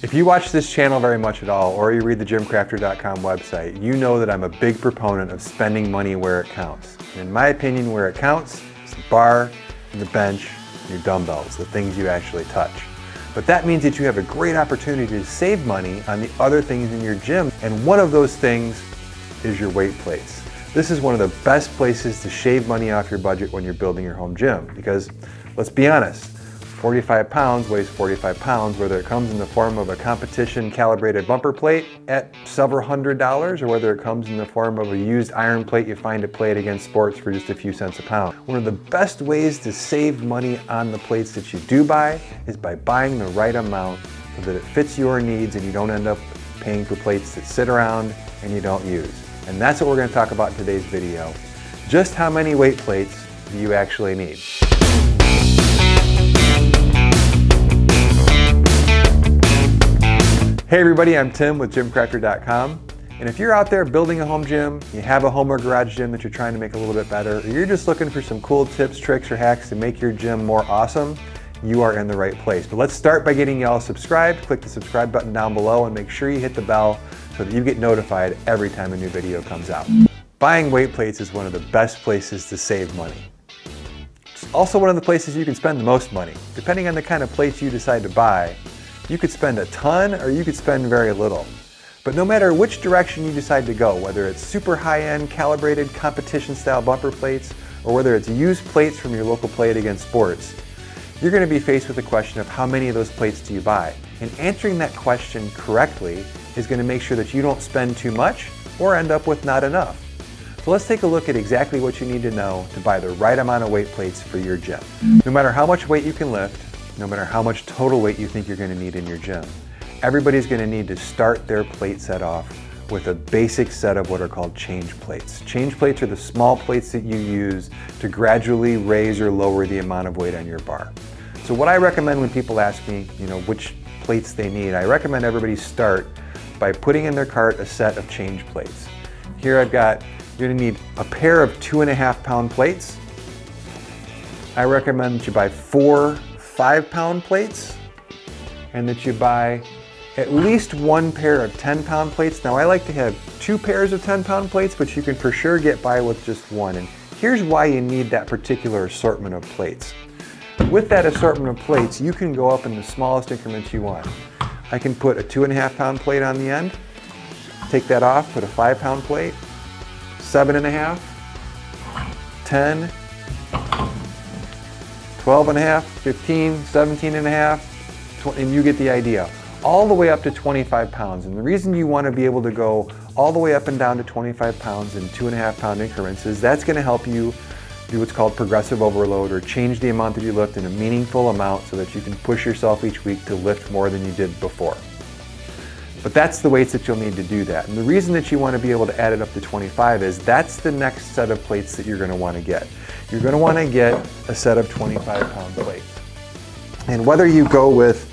If you watch this channel very much at all, or you read the gymcrafter.com website, you know that I'm a big proponent of spending money where it counts. And in my opinion, where it counts is the bar, and the bench, and your dumbbells, the things you actually touch. But that means that you have a great opportunity to save money on the other things in your gym, and one of those things is your weight plates. This is one of the best places to shave money off your budget when you're building your home gym, because let's be honest, 45 pounds weighs 45 pounds, whether it comes in the form of a competition calibrated bumper plate at several $100s, or whether it comes in the form of a used iron plate you find at Play It Again Sports for just a few cents a pound. One of the best ways to save money on the plates that you do buy is by buying the right amount so that it fits your needs and you don't end up paying for plates that sit around and you don't use. And that's what we're going to talk about in today's video. Just how many weight plates do you actually need? Hey everybody, I'm Tim with gymcrafter.com, and if you're out there building a home gym, you have a home or garage gym that you're trying to make a little bit better, or you're just looking for some cool tips, tricks, or hacks to make your gym more awesome, you are in the right place. But let's start by getting y'all subscribed. Click the subscribe button down below and make sure you hit the bell so that you get notified every time a new video comes out. Buying weight plates is one of the best places to save money. It's also one of the places you can spend the most money. Depending on the kind of plates you decide to buy, you could spend a ton or you could spend very little. But no matter which direction you decide to go, whether it's super high-end calibrated competition style bumper plates or whether it's used plates from your local Play It Again Sports, you're going to be faced with the question of how many of those plates do you buy? And answering that question correctly is going to make sure that you don't spend too much or end up with not enough. So let's take a look at exactly what you need to know to buy the right amount of weight plates for your gym. No matter how much weight you can lift, no matter how much total weight you think you're going to need in your gym, everybody's going to need to start their plate set off with a basic set of what are called change plates. Change plates are the small plates that you use to gradually raise or lower the amount of weight on your bar. So what I recommend when people ask me, which plates they need, I recommend everybody start by putting in their cart a set of change plates. Here I've got, you're going to need a pair of 2.5 pound plates. I recommend that you buy 4 5-pound plates and that you buy at least 1 pair of 10-pound plates. Now I like to have 2 pairs of 10-pound plates, but you can for sure get by with just 1. And here's why you need that particular assortment of plates. With that assortment of plates, you can go up in the smallest increments you want. I can put a 2.5 pound plate on the end, take that off, put a 5-pound plate, 7.5, 10, 12.5, 15, 17.5, 20, and you get the idea. All the way up to 25 pounds. And the reason you want to be able to go all the way up and down to 25 pounds in 2.5 pound increments is that's going to help you do what's called progressive overload, or change the amount that you lift in a meaningful amount so that you can push yourself each week to lift more than you did before. But that's the weights that you'll need to do that. And the reason that you want to be able to add it up to 25 is that's the next set of plates that you're going to want to get. You're going to want to get a set of 25-pound plates. And whether you go with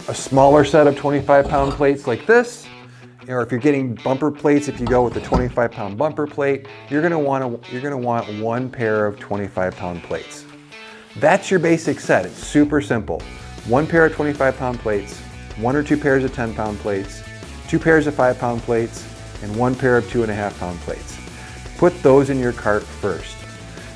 a smaller set of 25-pound plates like this, or if you're getting bumper plates, if you go with the 25-pound bumper plate, you're going to want 1 pair of 25-pound plates. That's your basic set. It's super simple. 1 pair of 25-pound plates, 1 or 2 pairs of 10-pound plates, 2 pairs of 5-pound plates, and 1 pair of 2.5-pound plates. Put those in your cart first.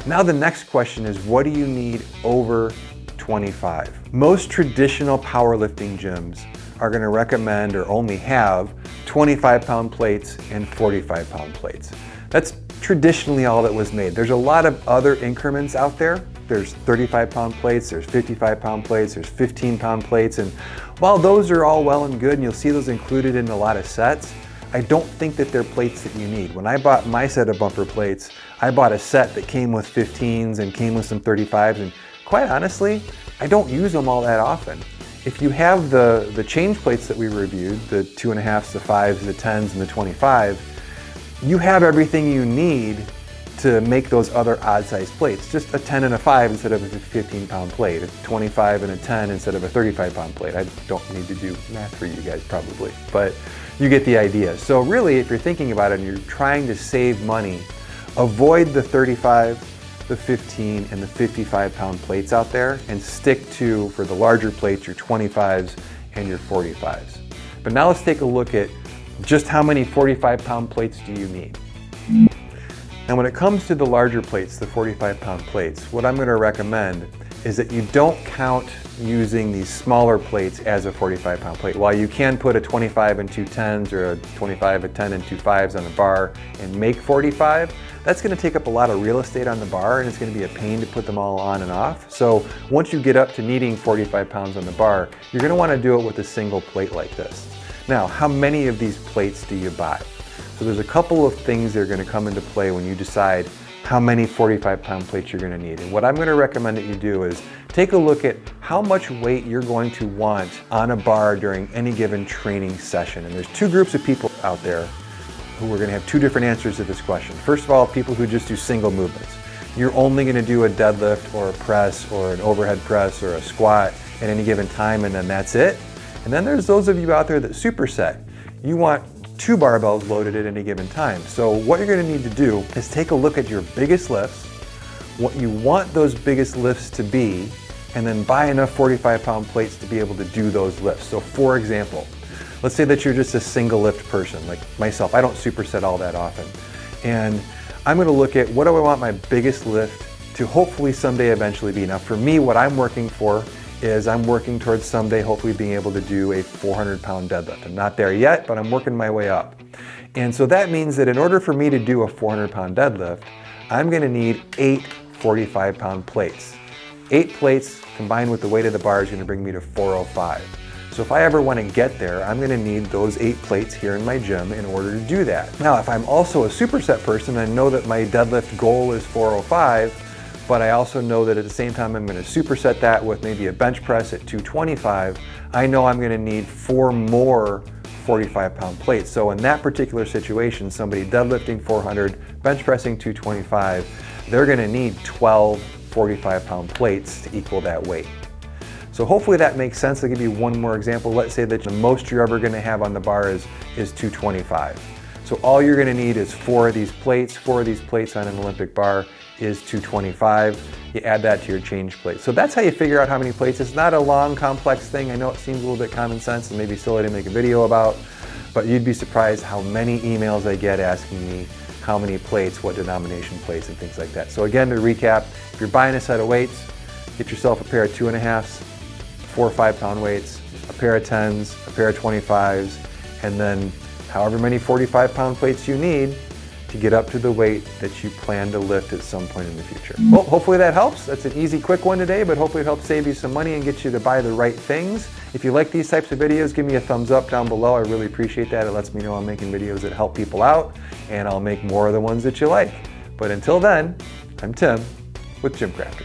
Now the next question is, what do you need over 25? Most traditional powerlifting gyms are going to recommend or only have 25-pound plates and 45-pound plates. That's traditionally all that was made. There's a lot of other increments out there. There's 35-pound plates, there's 55-pound plates, there's 15-pound plates, and while those are all well and good, and you'll see those included in a lot of sets, I don't think that they're plates that you need. When I bought my set of bumper plates, I bought a set that came with 15s and came with some 35s, and quite honestly, I don't use them all that often. If you have the change plates that we reviewed, the 2.5s, the 5s, the 10s, and the 25, you have everything you need to make those other odd-sized plates. Just a 10 and a 5 instead of a 15-pound plate, a 25 and a 10 instead of a 35-pound plate. I don't need to do math for you guys probably, but you get the idea. So really, if you're thinking about it and you're trying to save money, avoid the 35, the 15, and the 55-pound plates out there and stick to, for the larger plates, your 25s and your 45s. But now let's take a look at just how many 45-pound plates do you need. Now when it comes to the larger plates, the 45-pound plates, what I'm going to recommend is that you don't count using these smaller plates as a 45-pound plate. While you can put a 25 and 2 10s or a 25, a 10 and 2 5s on the bar and make 45, that's going to take up a lot of real estate on the bar, and it's going to be a pain to put them all on and off. So once you get up to needing 45 pounds on the bar, you're going to want to do it with a single plate like this. Now, how many of these plates do you buy? So there's a couple of things that are going to come into play when you decide how many 45-pound plates you're going to need. And what I'm going to recommend that you do is take a look at how much weight you're going to want on a bar during any given training session. And there's two groups of people out there who are going to have two different answers to this question. First of all, people who just do single movements. You're only going to do a deadlift or a press or an overhead press or a squat at any given time, and then that's it. And then there's those of you out there that superset. You want 2 barbells loaded at any given time. So what you're going to need to do is take a look at your biggest lifts, what you want those biggest lifts to be, and then buy enough 45-pound plates to be able to do those lifts. So for example, let's say that you're just a single lift person like myself. I don't superset all that often. And I'm going to look at what do I want my biggest lift to hopefully someday eventually be. Now for me, what I'm working for is I'm working towards someday hopefully being able to do a 400-pound deadlift. I'm not there yet, but I'm working my way up. And so that means that in order for me to do a 400-pound deadlift, I'm going to need 8 45-pound plates. 8 plates combined with the weight of the bar is going to bring me to 405. So if I ever want to get there, I'm going to need those 8 plates here in my gym in order to do that. Now, if I'm also a superset person, I know that my deadlift goal is 405, but I also know that at the same time I'm going to superset that with maybe a bench press at 225. I know I'm going to need 4 more 45-pound plates. So in that particular situation, somebody deadlifting 400, bench pressing 225, they're going to need 12 45-pound plates to equal that weight. So hopefully that makes sense. I'll give you one more example. Let's say that the most you're ever going to have on the bar is 225. So all you're going to need is 4 of these plates. 4 of these plates on an Olympic bar is 225. You add that to your change plate. So that's how you figure out how many plates. It's not a long, complex thing. I know it seems a little bit common sense and maybe silly to make a video about, but you'd be surprised how many emails I get asking me how many plates, what denomination plates, and things like that. So again, to recap, if you're buying a set of weights, get yourself a pair of 2.5s, 4 or 5-pound weights, a pair of 10s, a pair of 25s, and then however many 45-pound plates you need to get up to the weight that you plan to lift at some point in the future. Well, hopefully that helps. That's an easy, quick one today, but hopefully it helps save you some money and get you to buy the right things. If you like these types of videos, give me a thumbs up down below. I really appreciate that. It lets me know I'm making videos that help people out, and I'll make more of the ones that you like. But until then, I'm Tim with Gym Crafter.